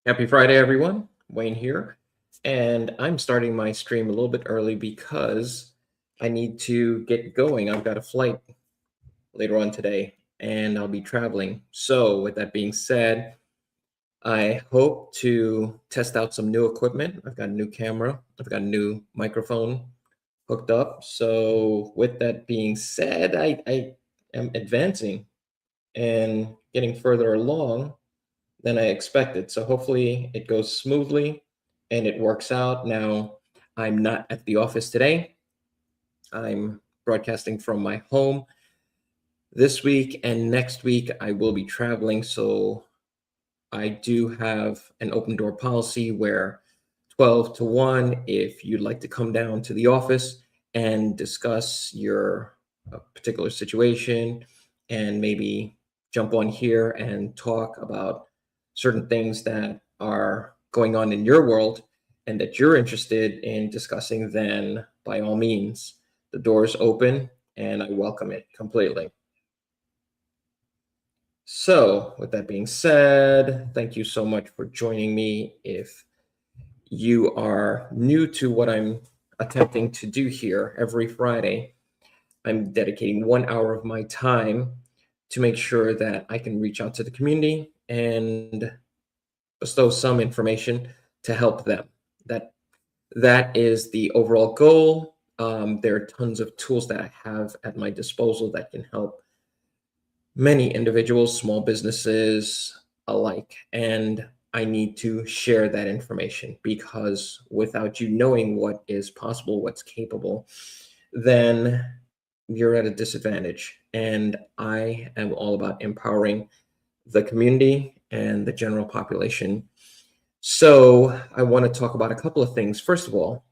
Happy Friday, everyone. Wayne here. And I'm starting my stream a little bit early because I need to get going. I've got a flight later on today and I'll be traveling. So, with that being said, I hope to test out some new equipment. I've got a new camera, I've got a new microphone hooked up. So, with that being said, I am advancing and getting further along than I expected. So hopefully it goes smoothly and it works out. Now, I'm not at the office today. I'm broadcasting from my home this week, and next week I will be traveling. So I do have an open door policy where 12 to 1, if you'd like to come down to the office and discuss your particular situation and maybe jump on here and talk about certain things that are going on in your world and that you're interested in discussing, then by all means, the door is open and I welcome it completely. So, with that being said, thank you so much for joining me. If you are new to what I'm attempting to do here every Friday, I'm dedicating 1 hour of my time to make sure that I can reach out to the community and bestow some information to help them. That that is the overall goal. There are tons of tools that I have at my disposal that can help many individuals, small businesses alike. And I need to share that information because without you knowing what is possible, what's capable, then you're at a disadvantage. And I am all about empowering the community and the general population. So I want to talk about a couple of things. First of all,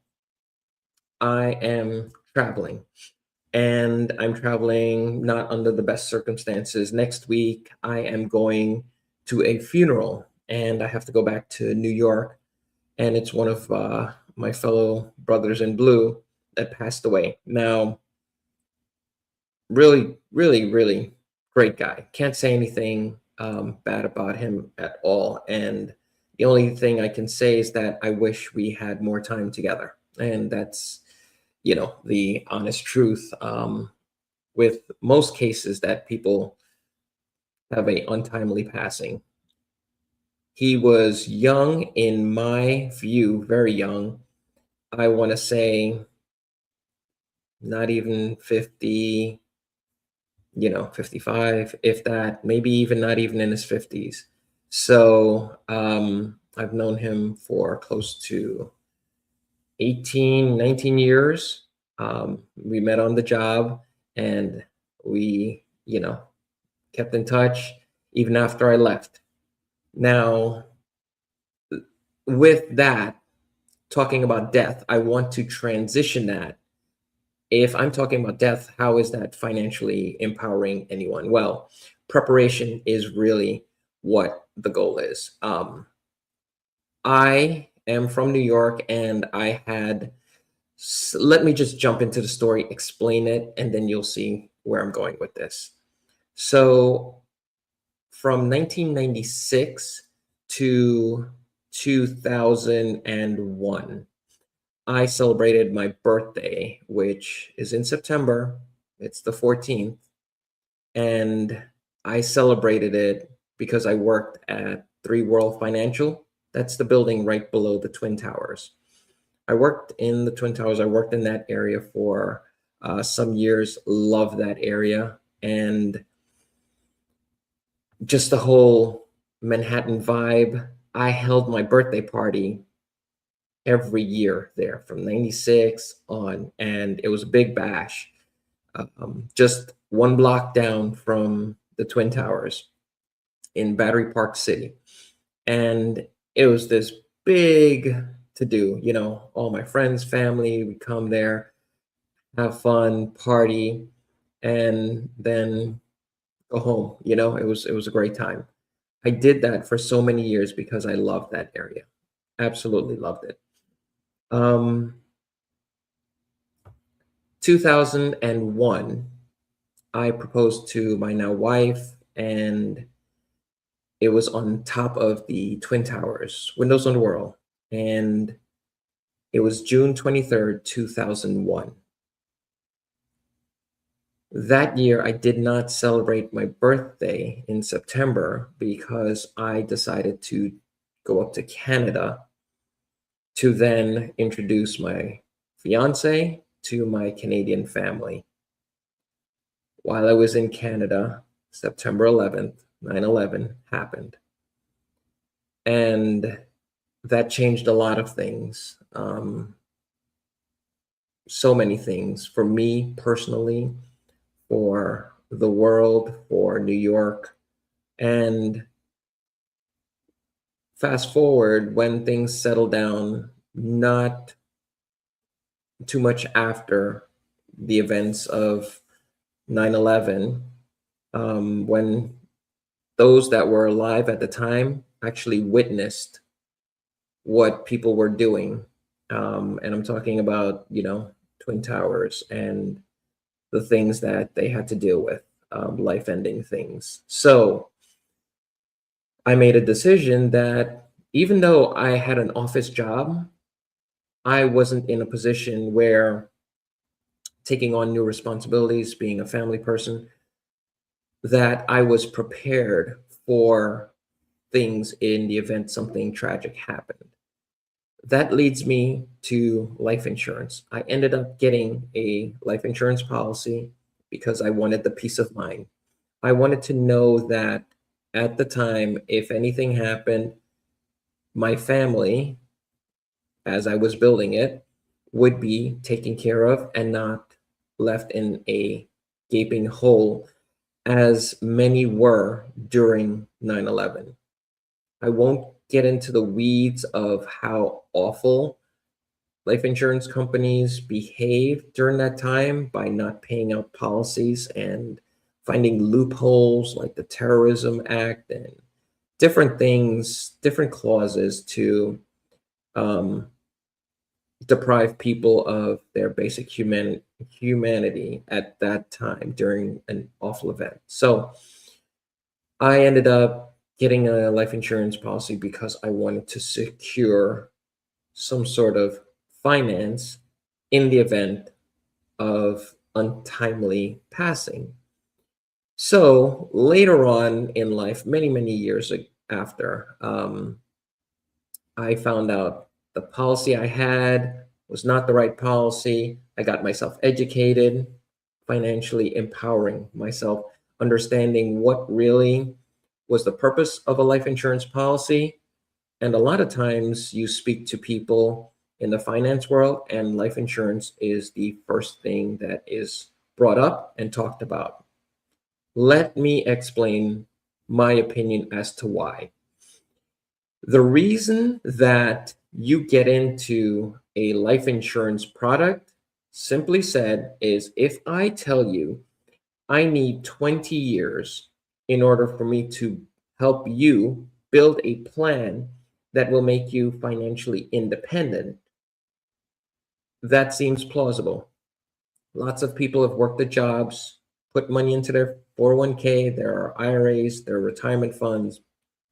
I am traveling and I'm traveling not under the best circumstances. Next week, I am going to a funeral and I have to go back to New York. And it's one of my fellow brothers in blue that passed away. Now, really, really, really great guy. Can't say anything bad about him at all. And the only thing I can say is that I wish we had more time together. And that's, the honest truth. With most cases that people have a untimely passing. He was young, in my view, very young. I want to say not even 50, 55, if that, maybe even not even in his 50s. So I've known him for close to 18, 19 years. We met on the job and we, kept in touch even after I left. Now, with that, talking about death, I want to transition that. If I'm talking about death, how is that financially empowering anyone? Well, preparation is really what the goal is. I am from New York and let me just jump into the story, explain it, and then you'll see where I'm going with this. So, from 1996 to 2001, I celebrated my birthday, which is in September. It's the 14th. And I celebrated it because I worked at Three World Financial. That's the building right below the Twin Towers. I worked in the Twin Towers. I worked in that area for some years, loved that area. And just the whole Manhattan vibe. I held my birthday party every year there from 96 on, and it was a big bash, just one block down from the Twin Towers in Battery Park City. And it was this big to do, all my friends, family, we come there, have fun, party, and then go home. It was a great time. I did that for so many years because I loved that area. Absolutely loved it. Um, 2001, I proposed to my now wife, and It was on top of the Twin Towers, windows on the world. And it was June 23rd, 2001. That year, I did not celebrate my birthday in September because I decided to go up to Canada to then introduce my fiance to my Canadian family. While I was in Canada, September 11th, 9/11 happened. And that changed a lot of things. So many things for me personally, for the world, for New York. And fast forward, when things settled down, not too much after the events of 9/11, when those that were alive at the time actually witnessed what people were doing. And I'm talking about, Twin Towers and the things that they had to deal with, life ending things. So I made a decision that even though I had an office job, I wasn't in a position where taking on new responsibilities, being a family person, that I was prepared for things in the event something tragic happened. That leads me to life insurance. I ended up getting a life insurance policy because I wanted the peace of mind. I wanted to know that at the time, if anything happened, my family, as I was building it, would be taken care of and not left in a gaping hole as many were during 9/11. I won't get into the weeds of how awful life insurance companies behaved during that time by not paying out policies and finding loopholes like the Terrorism Act and different things, different clauses to um, deprive people of their basic humanity at that time during an awful event. So I ended up getting a life insurance policy because I wanted to secure some sort of finance in the event of untimely passing. So later on in life, many, many years after, I found out the policy I had was not the right policy. I got myself educated, financially empowering myself, understanding what really was the purpose of a life insurance policy. And a lot of times you speak to people in the finance world, and life insurance is the first thing that is brought up and talked about. Let me explain my opinion as to why. The reason that you get into a life insurance product, simply said, is if I tell you I need 20 years in order for me to help you build a plan that will make you financially independent, that seems plausible. Lots of people have worked at jobs, put money into their 401k, their IRAs, their retirement funds,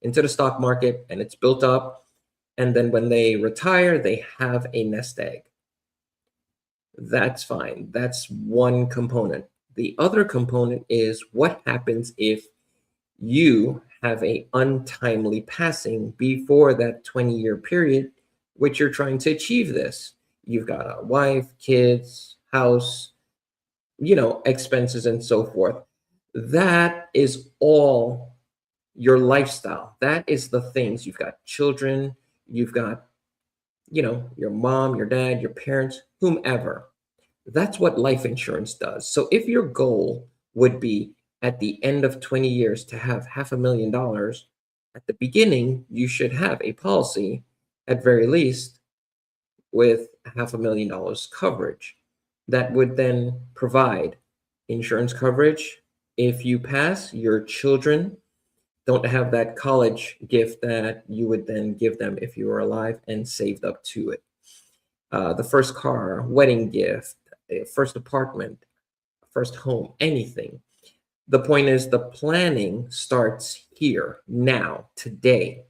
into the stock market, and it's built up. And then when they retire, they have a nest egg. That's fine. That's one component. The other component is what happens if you have a untimely passing before that 20-year period, which you're trying to achieve this. You've got a wife, kids, house, expenses and so forth. That is all your lifestyle. That is the things. You've got children, you've got, your mom, your dad, your parents, whomever. That's what life insurance does. So if your goal would be at the end of 20 years to have $500,000, at the beginning, you should have a policy at very least with $500,000 coverage that would then provide insurance coverage. If you pass, your children don't have that college gift that you would then give them if you were alive and saved up to it. The first car, wedding gift, first apartment, first home, anything. The point is the planning starts here, now, today.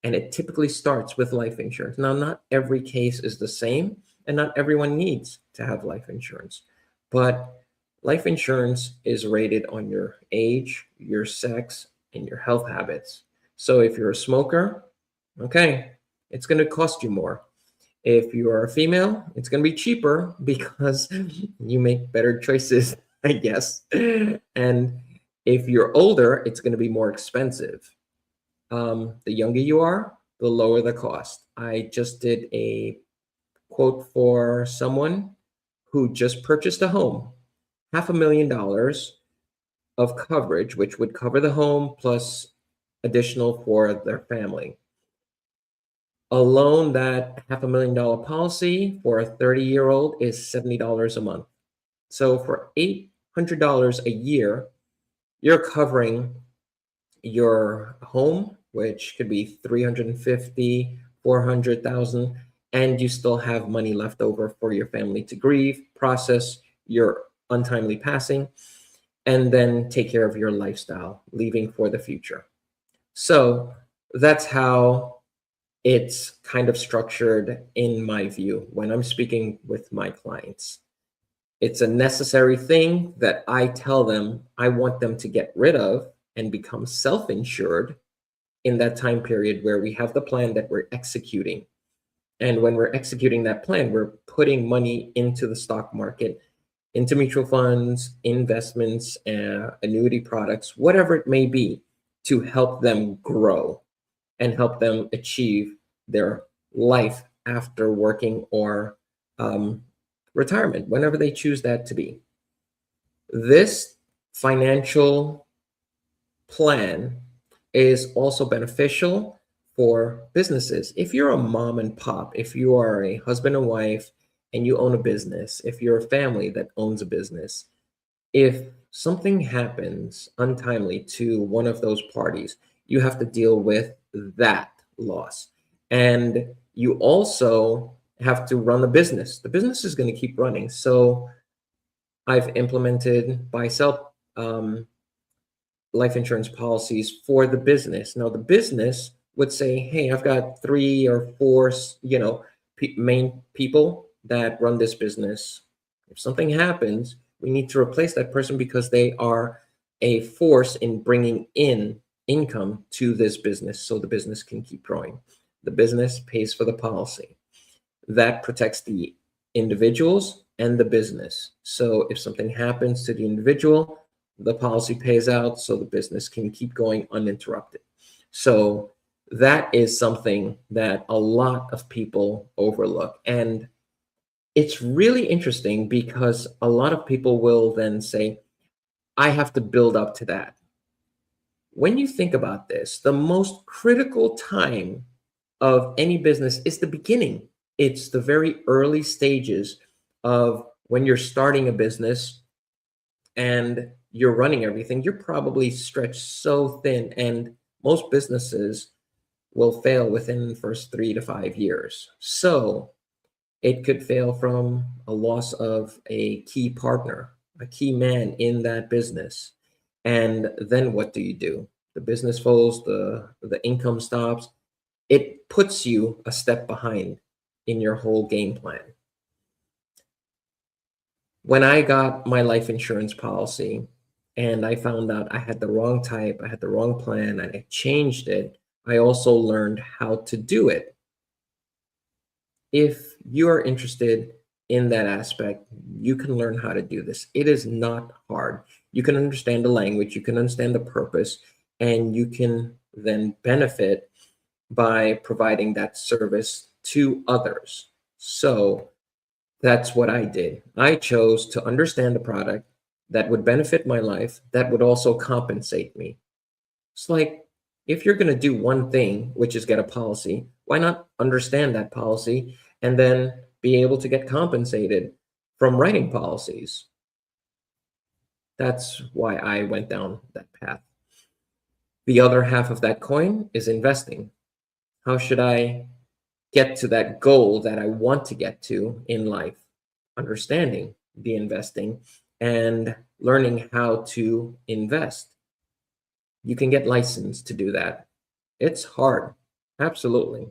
And it typically starts with life insurance. Now, not every case is the same, and not everyone needs to have life insurance. But life insurance is rated on your age, your sex, and your health habits. So if you're a smoker, okay, it's going to cost you more. If you are a female, it's going to be cheaper because you make better choices, I guess. And if you're older, it's going to be more expensive. The younger you are, the lower the cost. I just did a quote for someone who just purchased a home, $500,000 of coverage, which would cover the home plus additional for their family. Alone, that $500,000 policy for a 30-year-old is $70 a month. So for $800 a year, you're covering your home, which could be 350, 400,000, and you still have money left over for your family to grieve, process your untimely passing, and then take care of your lifestyle, leaving for the future. So that's how it's kind of structured in my view when I'm speaking with my clients. It's a necessary thing that I tell them I want them to get rid of and become self-insured in that time period where we have the plan that we're executing. And when we're executing that plan, we're putting money into the stock market, into mutual funds, investments, annuity products, whatever it may be, to help them grow and help them achieve their life after working or retirement, whenever they choose that to be. This financial plan is also beneficial for businesses. If you're a mom and pop, if you are a husband and wife and you own a business, if you're a family that owns a business, if something happens untimely to one of those parties, you have to deal with that loss. And you also have to run the business. The business is going to keep running. So I've implemented buy-sell life insurance policies for the business. Now, the business would say, hey, I've got 3 or 4, main people that run this business. If something happens, we need to replace that person because they are a force in bringing in income to this business so the business can keep growing. The business pays for the policy. That protects the individuals and the business. So if something happens to the individual, the policy pays out so the business can keep going uninterrupted. So that is something that a lot of people overlook. And it's really interesting because a lot of people will then say, I have to build up to that. When you think about this, the most critical time of any business is the beginning. It's the very early stages of when you're starting a business and you're running everything. You're probably stretched so thin, and most businesses will fail within the first 3 to 5 years. So it could fail from a loss of a key partner, a key man in that business. And then what do? The business folds, the income stops. It puts you a step behind in your whole game plan. When I got my life insurance policy and I found out I had the wrong type, I had the wrong plan, and I changed it, I also learned how to do it. If you are interested in that aspect, you can learn how to do this. It is not hard. You can understand the language, you can understand the purpose, and you can then benefit by providing that service to others. So that's what I did. I chose to understand the product that would benefit my life, that would also compensate me. It's like, if you're going to do one thing, which is get a policy, why not understand that policy and then be able to get compensated from writing policies? That's why I went down that path. The other half of that coin is investing. How should I get to that goal that I want to get to in life? Understanding the investing and learning how to invest. You can get licensed to do that. It's hard, absolutely,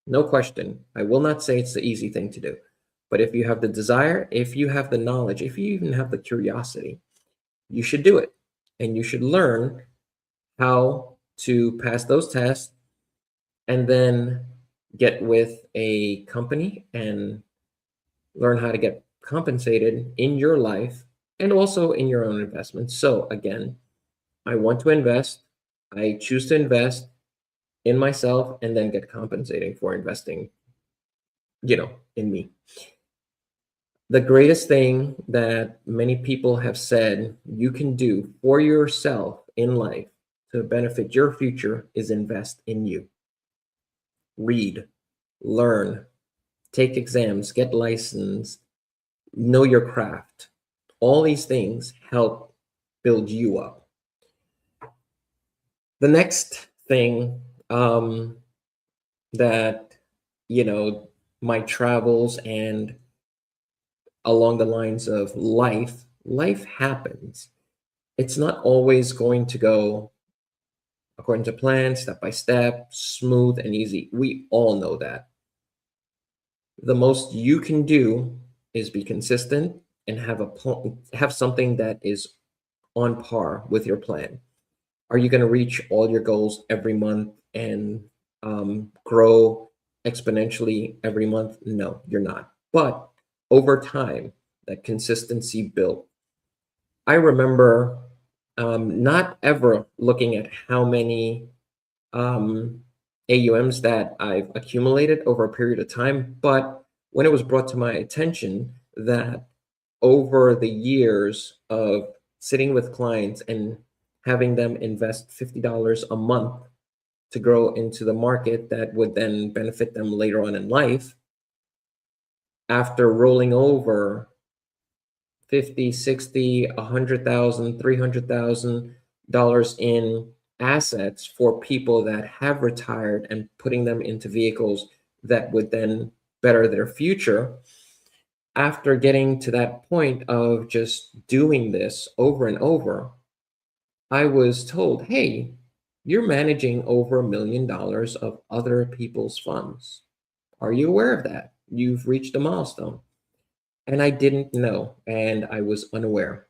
no question. I will not say it's the easy thing to do, but if you have the desire, if you have the knowledge, if you even have the curiosity, you should do it. And you should learn how to pass those tests and then get with a company and learn how to get compensated in your life and also in your own investments. So again, I want to invest. I choose to invest in myself and then get compensating for investing, in me. The greatest thing that many people have said you can do for yourself in life to benefit your future is invest in you. Read, learn, take exams, get licensed, know your craft. All these things help build you up. The next thing that, my travels and along the lines of life happens. It's not always going to go according to plan, step by step, smooth and easy. We all know that. The most you can do is be consistent and have something that is on par with your plan. Are you going to reach all your goals every month and grow exponentially every month? No, you're not. But over time, that consistency built. I remember not ever looking at how many AUMs that I've accumulated over a period of time, but when it was brought to my attention that over the years of sitting with clients and having them invest $50 a month to grow into the market that would then benefit them later on in life, after rolling over 50, 60, 100,000, $300,000 in assets for people that have retired and putting them into vehicles that would then better their future. After getting to that point of just doing this over and over, I was told, hey, you're managing over $1 million of other people's funds. Are you aware of that? You've reached a milestone. And I didn't know, and I was unaware.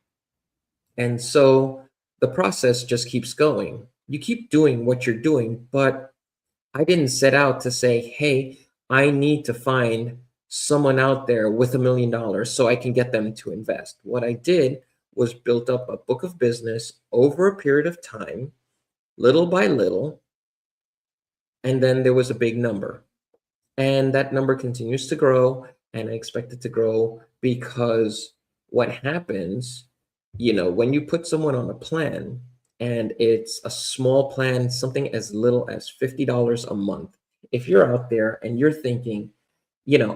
And so the process just keeps going. You keep doing what you're doing, but I didn't set out to say, hey, I need to find someone out there with $1 million so I can get them to invest. What I did was built up a book of business over a period of time, little by little, and then there was a big number. And that number continues to grow, and I expect it to grow because what happens, when you put someone on a plan and it's a small plan, something as little as $50 a month, if you're out there and you're thinking,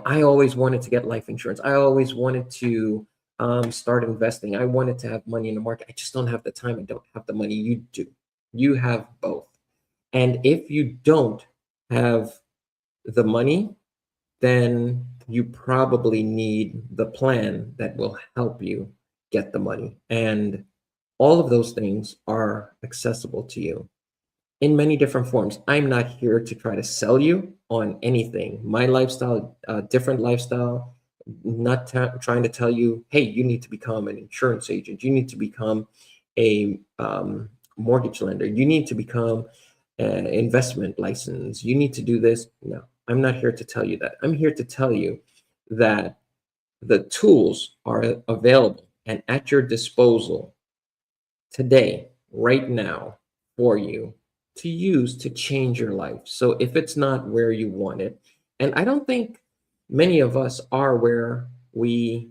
I always wanted to get life insurance, I always wanted to start investing, I wanted to have money in the market, I just don't have the time, I don't have the money. You do. You have both. And if you don't have the money, then you probably need the plan that will help you get the money. And all of those things are accessible to you in many different forms. I'm not here to try to sell you on anything. My lifestyle, different lifestyle, not trying to tell you, hey, you need to become an insurance agent. You need to become a mortgage lender. You need to become an investment license. You need to do this. No, I'm not here to tell you that. I'm here to tell you that the tools are available and at your disposal today, right now, for you to use to change your life. So if it's not where you want it, and I don't think many of us are where we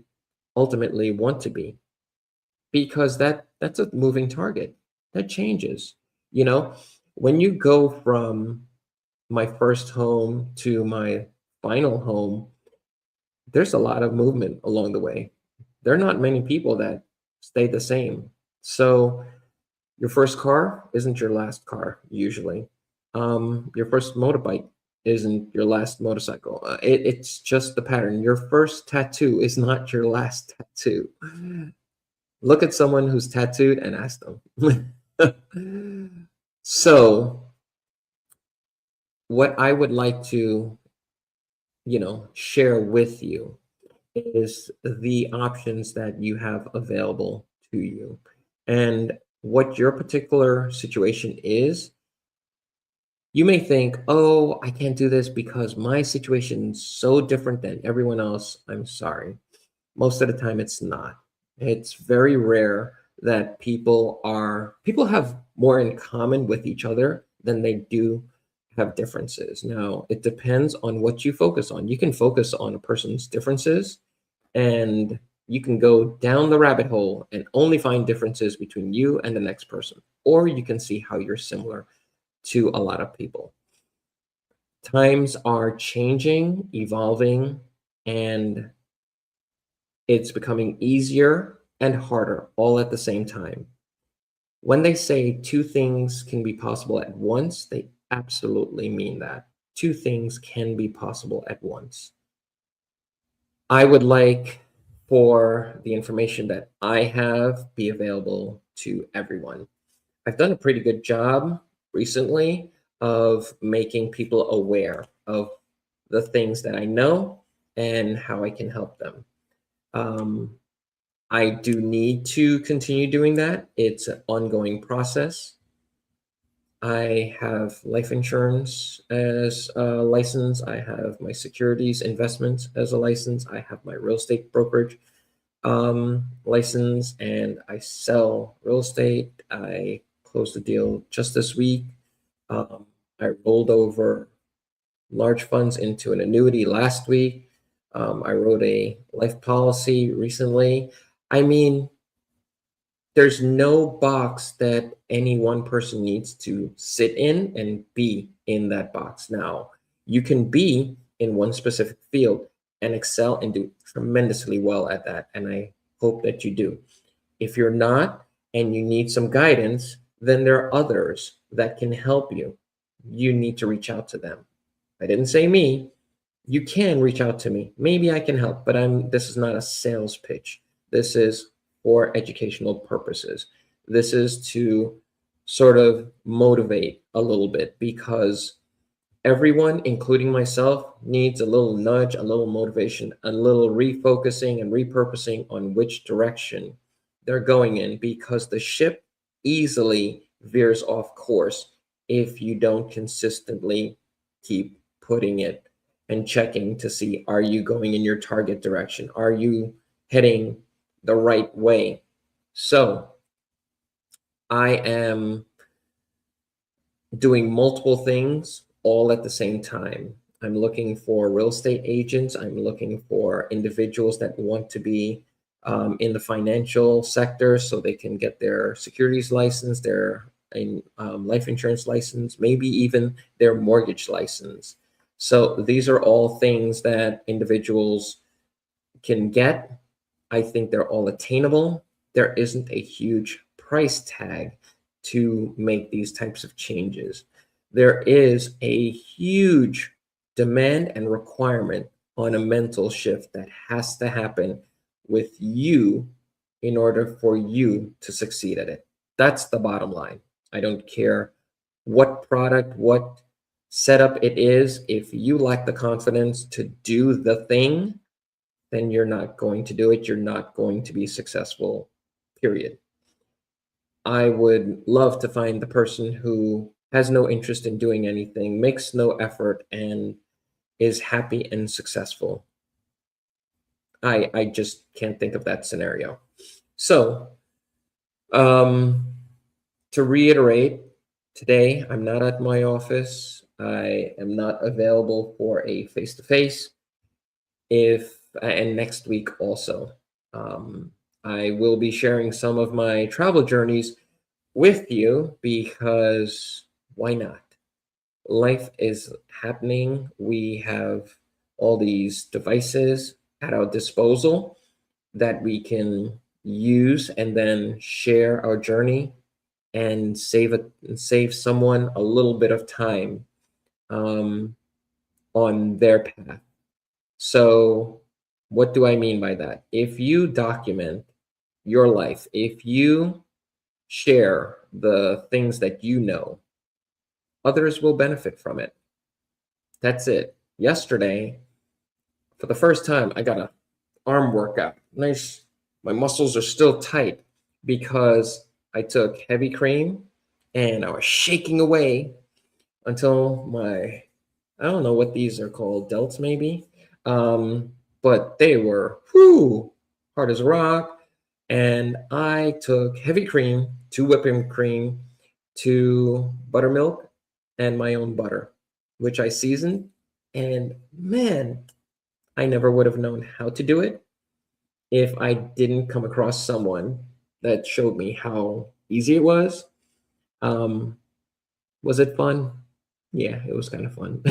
ultimately want to be, because that's a moving target. That changes. When you go from my first home to my final home, there's a lot of movement along the way. There are not many people that stay the same. So your first car isn't your last car usually. Your first motorbike isn't your last motorcycle. It's just the pattern. Your first tattoo is not your last tattoo. Look at someone who's tattooed and ask them. So, what I would like to, share with you is the options that you have available to you. And what your particular situation is, you may think, oh, I can't do this because my situation's so different than everyone else. I'm sorry. Most of the time, it's not. It's very rare that people have more in common with each other than they do have differences. Now, it depends on what you focus on. You can focus on a person's differences and you can go down the rabbit hole and only find differences between you and the next person. Or you can see how you're similar to a lot of people. Times are changing, evolving, and it's becoming easier and harder all at the same time. When they say two things can be possible at once, they absolutely mean that. Two things can be possible at once. I would like for the information that I have be available to everyone. I've done a pretty good job recently of making people aware of the things that I know and how I can help them. Um, I do need to continue doing that. It's an ongoing process. I have life insurance as a license. I have my securities investments as a license. I have my real estate brokerage license, and I sell real estate. I closed a deal just this week. I rolled over large funds into an annuity last week. I wrote a life policy recently. I mean, there's no box that any one person needs to sit in and be in that box. Now, you can be in one specific field and excel and do tremendously well at that. And I hope that you do. If you're not and you need some guidance, then there are others that can help you. You need to reach out to them. I didn't say me. You can reach out to me. Maybe I can help, but this is not a sales pitch. This is for educational purposes. This is to sort of motivate a little bit because everyone, including myself, needs a little nudge, a little motivation, a little refocusing and repurposing on which direction they're going in because the ship easily veers off course if you don't consistently keep putting it and checking to see, are you going in your target direction? Are you heading the right way? So I am doing multiple things all at the same time. I'm looking for real estate agents. I'm looking for individuals that want to be in the financial sector so they can get their securities license, their life insurance license, maybe even their mortgage license. So these are all things that individuals can get. I think they're all attainable. There isn't a huge price tag to make these types of changes. There is a huge demand and requirement on a mental shift that has to happen with you in order for you to succeed at it. That's the bottom line. I don't care what product, what setup it is. If you lack the confidence to do the thing, then you're not going to do it. You're not going to be successful, period. I would love to find the person who has no interest in doing anything, makes no effort, and is happy and successful. I just can't think of that scenario. So, to reiterate, today I'm not at my office. I am not available for a face-to-face. And next week also. I will be sharing some of my travel journeys with you because why not? Life is happening. We have all these devices at our disposal that we can use and then share our journey and save someone a little bit of time on their path. So what do I mean by that? If you document your life, if you share the things that you know, others will benefit from it. That's it. Yesterday, for the first time, I got a arm workout. Nice. My muscles are still tight because I took heavy cream and I was shaking away until I don't know what these are called, delts maybe. But they were hard as a rock. And I took heavy cream, 2 whipping cream, 2 buttermilk, and my own butter, which I seasoned. And man, I never would have known how to do it if I didn't come across someone that showed me how easy it was. Um, was it fun? Yeah, it was kind of fun.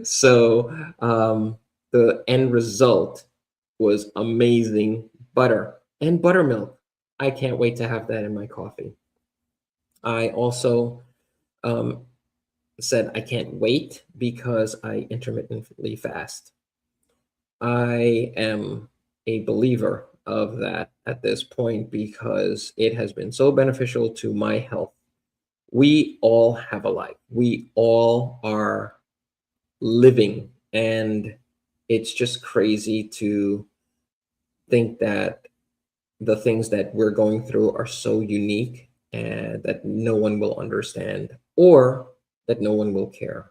So the end result was amazing butter and buttermilk. I can't wait to have that in my coffee. I also um, said I can't wait because I intermittently fast. I am a believer of that at this point because it has been so beneficial to my health. We all have a life. We all are living, and it's just crazy to think that the things that we're going through are so unique and that no one will understand or that no one will care.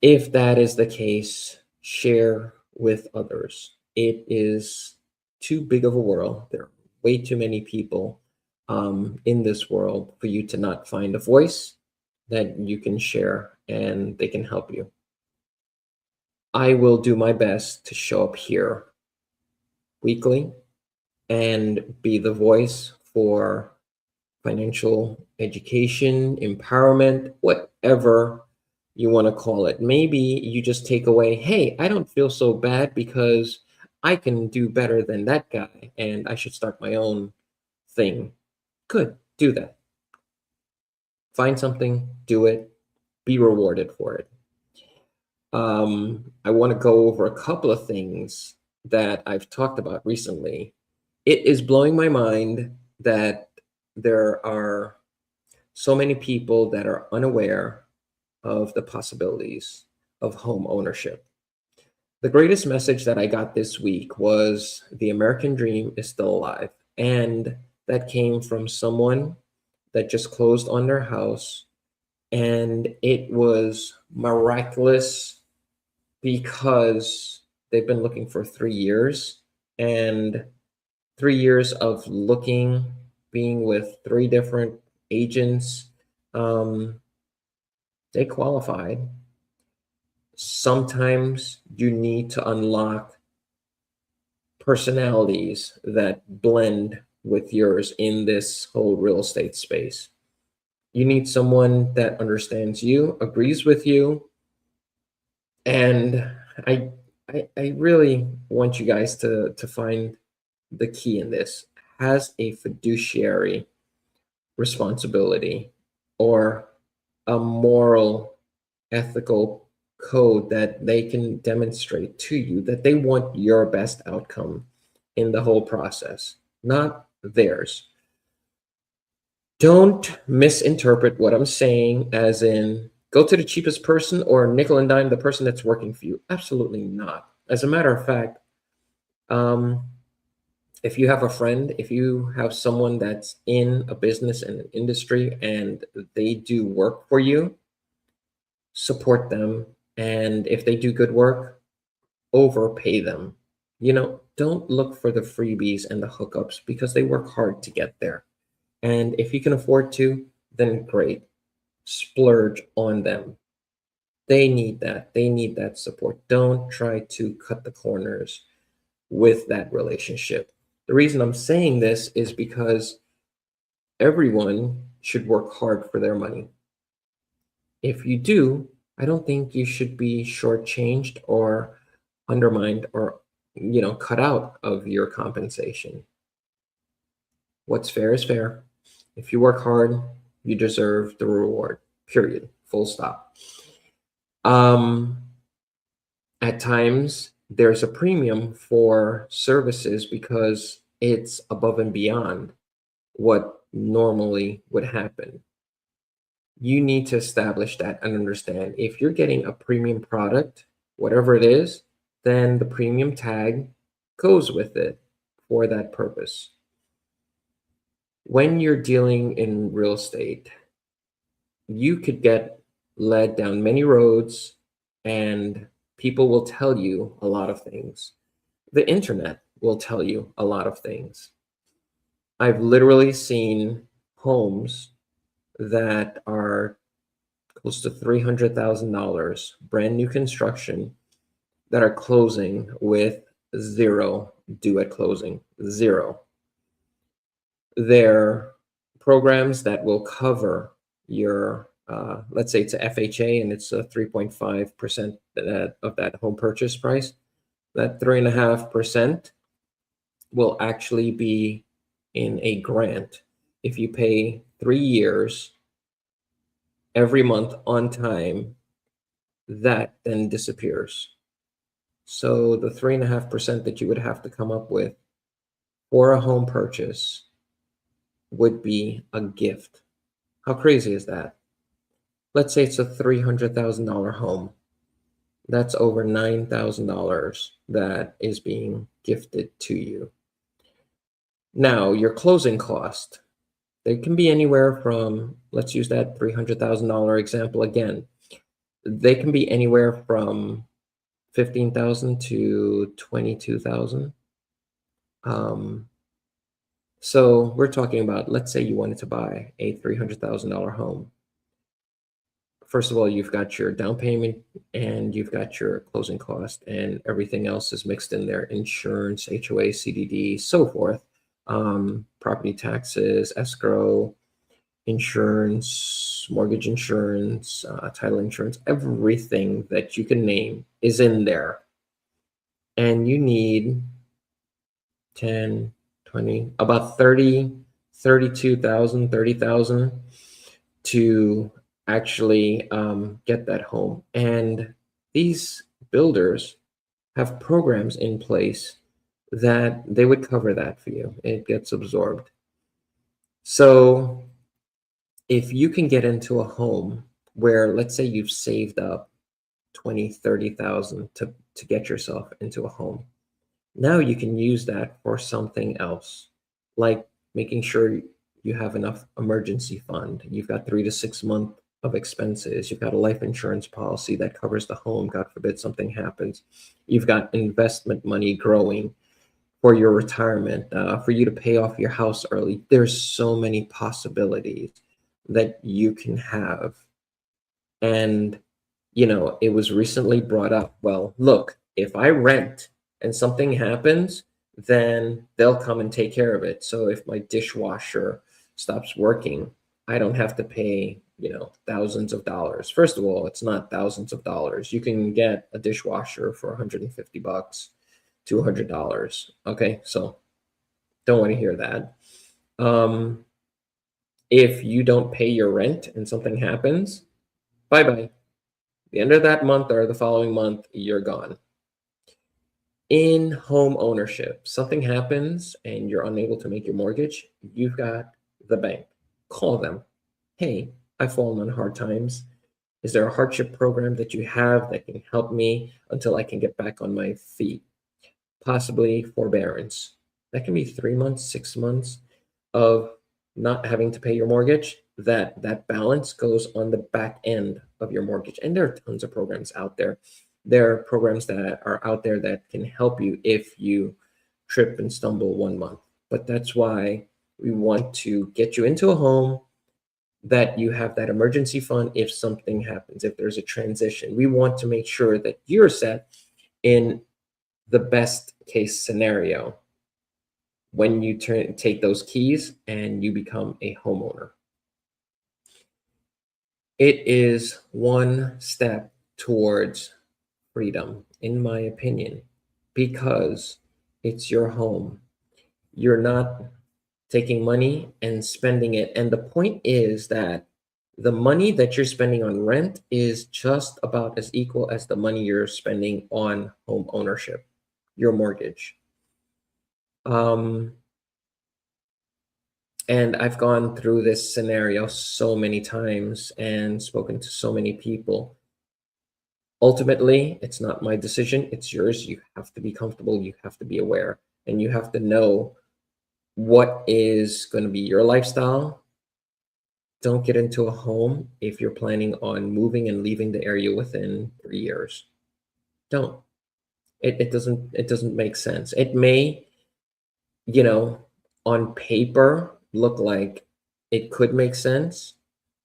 If that is the case, share with others. It is too big of a world. There are way too many people in this world for you to not find a voice that you can share and they can help you. I will do my best to show up here weekly and be the voice for financial education, empowerment, whatever you want to call it. Maybe you just take away, hey, I don't feel so bad because I can do better than that guy and I should start my own thing. Good, do that. Find something, do it, be rewarded for it. I want to go over a couple of things that I've talked about recently. It is blowing my mind that there are so many people that are unaware of the possibilities of home ownership. The greatest message that I got this week was the American dream is still alive. And that came from someone that just closed on their house. And it was miraculous because they've been looking for 3 years. And 3 years of looking, being with 3 different agents, um, they qualified. Sometimes you need to unlock personalities that blend with yours in this whole real estate space. You need someone that understands you, agrees with you, and I I really want you guys to find the key in this. Has a fiduciary responsibility or a moral, ethical code that they can demonstrate to you that they want your best outcome in the whole process, not theirs. Don't misinterpret what I'm saying as in go to the cheapest person or nickel and dime the person that's working for you. Absolutely not. As a matter of fact, um, if you have a friend, if you have someone that's in a business and an industry and they do work for you, support them. And if they do good work, overpay them. Don't look for the freebies and the hookups because they work hard to get there. And if you can afford to, then great. Splurge on them. They need that. They need that support. Don't try to cut the corners with that relationship. The reason I'm saying this is because everyone should work hard for their money. If you do, I don't think you should be shortchanged or undermined or cut out of your compensation. What's fair is fair. If you work hard, you deserve the reward. Period. Full stop. At times there's a premium for services because it's above and beyond what normally would happen. You need to establish that and understand if you're getting a premium product, whatever it is, then the premium tag goes with it for that purpose. When you're dealing in real estate, you could get led down many roads and people will tell you a lot of things. The internet will tell you a lot of things. I've literally seen homes that are close to $300,000, brand new construction, that are closing with zero due at closing, zero. They're programs that will cover your, let's say it's a FHA and it's a 3.5% of that home purchase price. That 3.5% will actually be in a grant. If you pay 3 years every month on time, that then disappears. So the 3.5% that you would have to come up with for a home purchase would be a gift. How crazy is that? Let's say it's a $300,000 home. That's over $9,000 that is being gifted to you. Now, your closing cost, they can be anywhere from, let's use that $300,000 example again. They can be anywhere from 15,000 to 22,000. So we're talking about, let's say you wanted to buy a $300,000 home. First of all, you've got your down payment and you've got your closing cost, and everything else is mixed in there: insurance, HOA, CDD, so forth, property taxes, escrow, insurance, mortgage insurance, title insurance, everything that you can name is in there. And you need 10, 20, about 30, 32,000, 30,000 to actually get that home. And these builders have programs in place that they would cover that for you. It gets absorbed. So if you can get into a home where, let's say you've saved up 20, 30,000 to get yourself into a home, now you can use that for something else, like making sure you have enough emergency fund. You've got 3 to 6 months of expenses. You've got a life insurance policy that covers the home. God forbid something happens. You've got investment money growing for your retirement, for you to pay off your house early. There's so many possibilities that you can have. And, it was recently brought up, well, look, if I rent and something happens, then they'll come and take care of it. So if my dishwasher stops working, I don't have to pay, thousands of dollars. First of all, it's not thousands of dollars. You can get a dishwasher for $150 to $100. Okay, so don't want to hear that. If you don't pay your rent and something happens, bye-bye. The end of that month or the following month, you're gone. In home ownership, something happens and you're unable to make your mortgage, you've got the bank. Call them. Hey, I've fallen on hard times. Is there a hardship program that you have that can help me until I can get back on my feet? Possibly forbearance. That can be 3 months, 6 months of not having to pay your mortgage. That balance goes on the back end of your mortgage. And there are tons of programs out there. There are programs that are out there that can help you if you trip and stumble 1 month. But that's why we want to get you into a home that you have that emergency fund if something happens, if there's a transition. We want to make sure that you're set in the best case scenario when you take those keys and you become a homeowner. It is one step towards freedom, in my opinion, because it's your home. You're not taking money and spending it. And the point is that The money that you're spending on rent is just about as equal as the money you're spending on home ownership, your mortgage. And I've gone through this scenario so many times and spoken to so many people. Ultimately, it's not my decision, it's yours. You have to be comfortable, you have to be aware, and you have to know what is going to be your lifestyle. Don't get into a home if you're planning on moving and leaving the area within 3 years. Don't. It doesn't make sense. It may, you know, on paper look like it could make sense,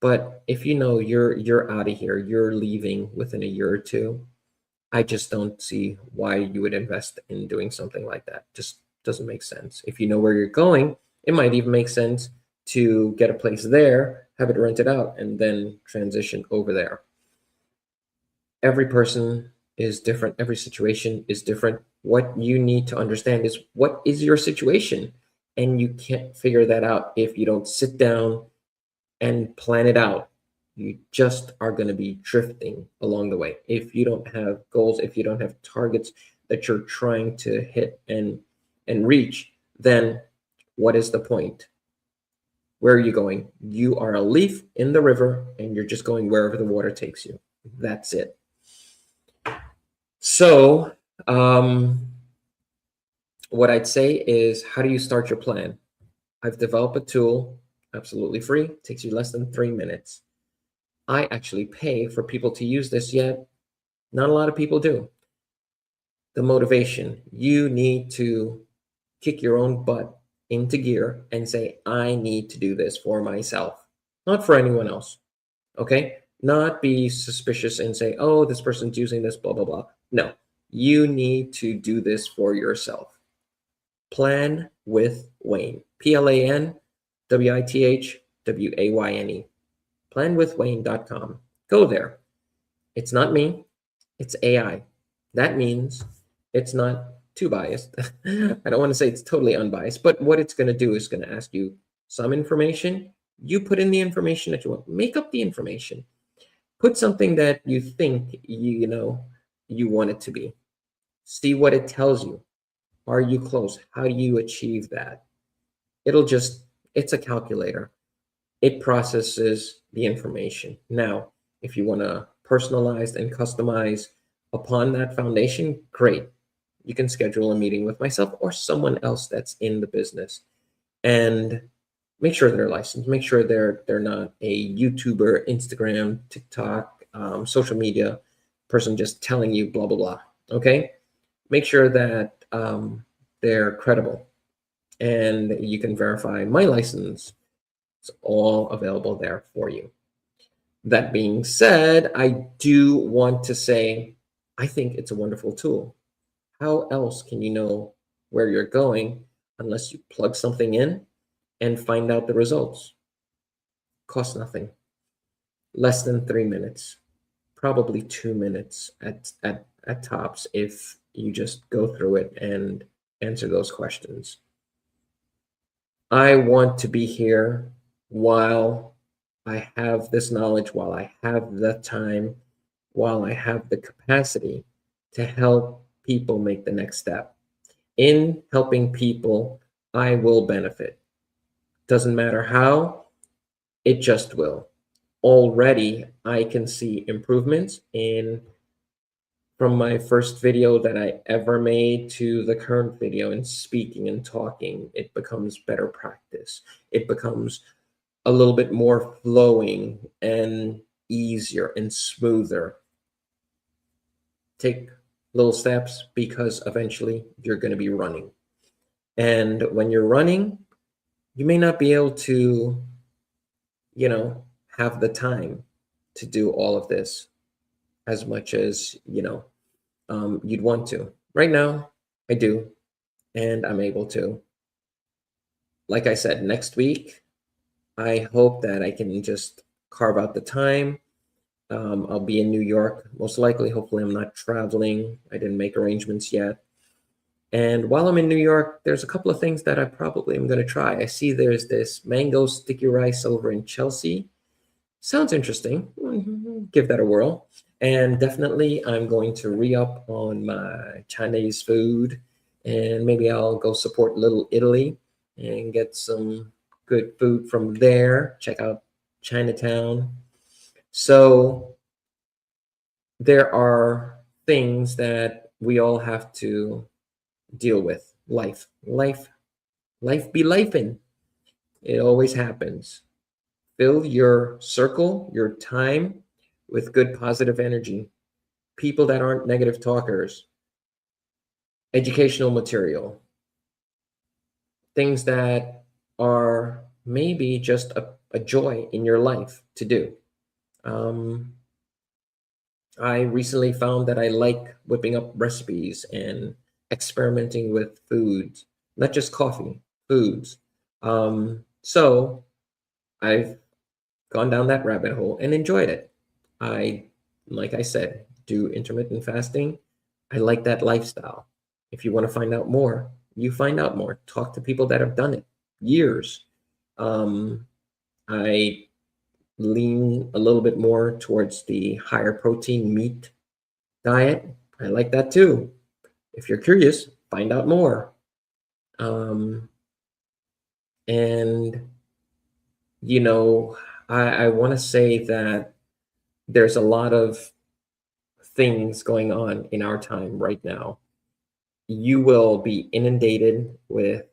but if you know you're out of here, you're leaving within a year or two, I just don't see why you would invest in doing something like that. Just doesn't make sense. If you know where you're going, it might even make sense to get a place there, have it rented out, and then transition over there. Every person is different. Every situation is different. What you need to understand is what is your situation? And you can't figure that out if you don't sit down and plan it out. You just are going to be drifting along the way. If you don't have goals, if you don't have targets that you're trying to hit and reach, then what is the point? Where are you going? You are a leaf in the river and you're just going wherever the water takes you. That's it. So, what I'd say is, how do you start your plan? I've developed a tool, absolutely free, it takes you less than 3 minutes. I actually pay for people to use this, yet not a lot of people do. The motivation, you need to kick your own butt into gear and say, I need to do this for myself, not for anyone else. Okay? Not be suspicious and say, oh, this person's using this, blah, blah, blah. No, you need to do this for yourself. Plan with Wayne. PlanWithWayne. Planwithwayne.com. Go there. It's not me, it's AI. That means it's not too biased. I don't want to say it's totally unbiased, but what it's going to do is going to ask you some information. You put in the information that you want. Make up the information. Put something that you think you want it to be. See what it tells you. Are you close? How do you achieve that? It's a calculator. It processes the information. Now, if you want to personalize and customize upon that foundation, great. You can schedule a meeting with myself or someone else that's in the business and make sure they're licensed. Make sure they're not a YouTuber, Instagram, TikTok, social media person just telling you blah, blah, blah. Okay? Make sure that they're credible and you can verify my license. It's all available there for you. That being said, I do want to say, I think it's a wonderful tool. How else can you know where you're going unless you plug something in and find out the results? Costs nothing. Less than 3 minutes, probably 2 minutes at tops if you just go through it and answer those questions. I want to be here while I have this knowledge, while I have the time, while I have the capacity to help people make the next step. In helping people, I will benefit. Doesn't matter how, it just will. Already, I can see improvements from my first video that I ever made to the current video in speaking and talking. It becomes better practice. It becomes a little bit more flowing and easier and smoother. Take little steps because eventually you're going to be running. And when you're running, you may not be able to, have the time to do all of this as much as, you'd want to. Right now, I do, and I'm able to. Like I said, next week, I hope that I can just carve out the time. I'll be in New York, most likely. Hopefully, I'm not traveling. I didn't make arrangements yet. And while I'm in New York, there's a couple of things that I probably am going to try. I see there's this mango sticky rice over in Chelsea. Sounds interesting. Give that a whirl. And definitely, I'm going to re up on my Chinese food, and maybe I'll go support Little Italy and get some good food from there. Check out Chinatown. So, there are things that we all have to deal with. Life be lifing. It always happens. Fill your circle, your time with good positive energy, people that aren't negative talkers, educational material, things that are maybe just a joy in your life to do. Um, I recently found that I like whipping up recipes and experimenting with foods, not just coffee, foods. So I've gone down that rabbit hole and enjoyed it. I, like I said, do intermittent fasting. I like that lifestyle. If you want to find out more, you find out more. Talk to people that have done it years. Um, I lean a little bit more towards the higher protein meat diet. I like that too. If you're curious, find out more. Um, and, you know, I want to say that there's a lot of things going on in our time right now. You will be inundated with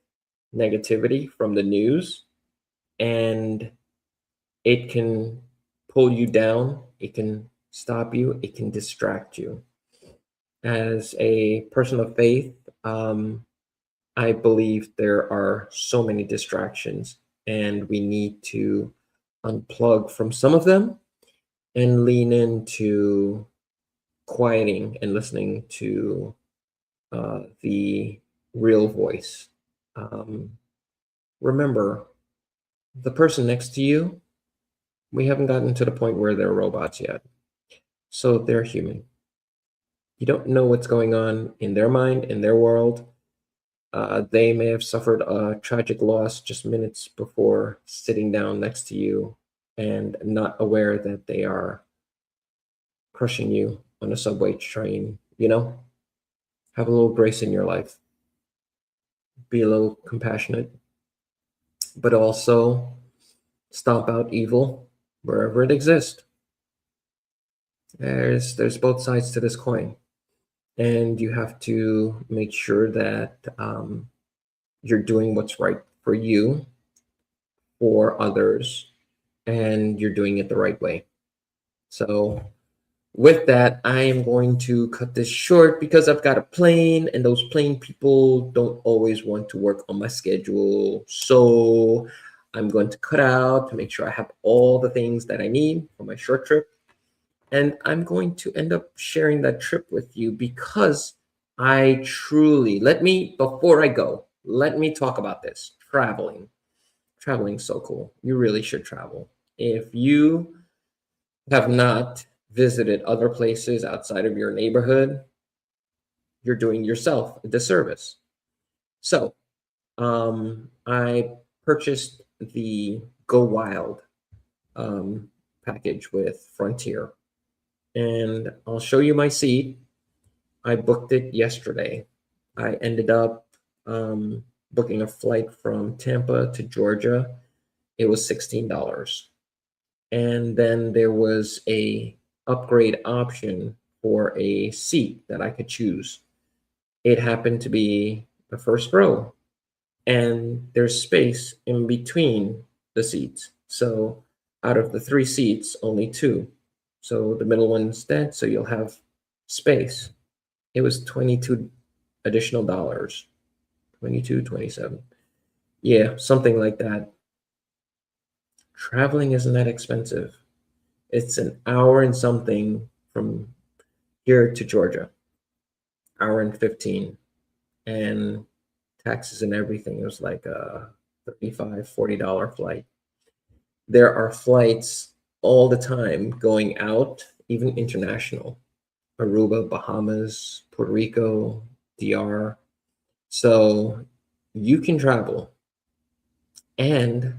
negativity from the news, and it can pull you down, it can stop you, it can distract you. As a person of faith, I believe there are so many distractions, and we need to unplug from some of them and lean into quieting and listening to the real voice. Um, Remember, the person next to you, we haven't gotten to the point where they're robots yet. So they're human. You don't know what's going on in their mind, in their world. They may have suffered a tragic loss just minutes before sitting down next to you and not aware that they are crushing you on a subway train. Have a little grace in your life, be a little compassionate, but also stomp out evil wherever it exists. There's both sides to this coin, and you have to make sure that you're doing what's right for you, for others, and you're doing it the right way. So, with that, I am going to cut this short because I've got a plane, and those plane people don't always want to work on my schedule. So, I'm going to cut out to make sure I have all the things that I need for my short trip. And I'm going to end up sharing that trip with you because before I go, let me talk about this. Traveling's so cool. You really should travel. If you have not visited other places outside of your neighborhood, you're doing yourself a disservice. So, I purchased the Go Wild package with Frontier, and I'll show you my seat. I booked it yesterday. I ended up booking a flight from Tampa to Georgia. It was $16. And then there was a upgrade option for a seat that I could choose. It happened to be the first row, and there's space in between the seats. So out of the three seats, only two. So the middle one's dead, so you'll have space. It was 22 additional dollars. 22, 27. Yeah, something like that. Traveling isn't that expensive. It's an hour and something from here to Georgia. Hour and 15. And taxes and everything. It was like a $35, $40 flight. There are flights all the time going out, even international. Aruba, Bahamas, Puerto Rico, DR. So you can travel. And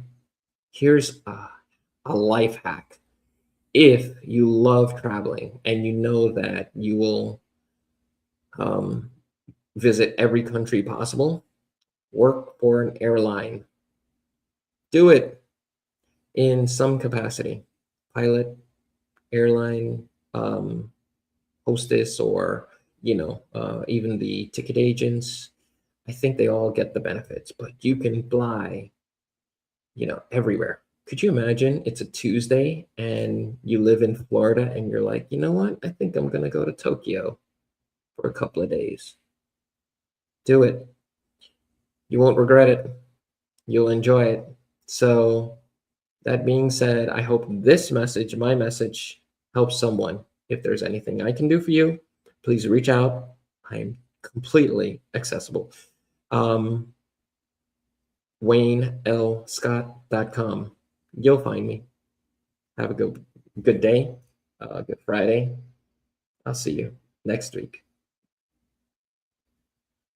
here's a life hack. if you love traveling and you know that you will visit every country possible, work for an airline. Do it in some capacity. Pilot, airline, hostess, or even the ticket agents. I think they all get the benefits, but you can fly, everywhere. Could you imagine it's a Tuesday and you live in Florida and you're like, you know what? I think I'm going to go to Tokyo for a couple of days. Do it. You won't regret it. You'll enjoy it. So, that being said, I hope this message, my message, helps someone. If there's anything I can do for you, please reach out. I'm completely accessible. WayneLScott.com. You'll find me. Have a good day, good Friday. I'll see you next week.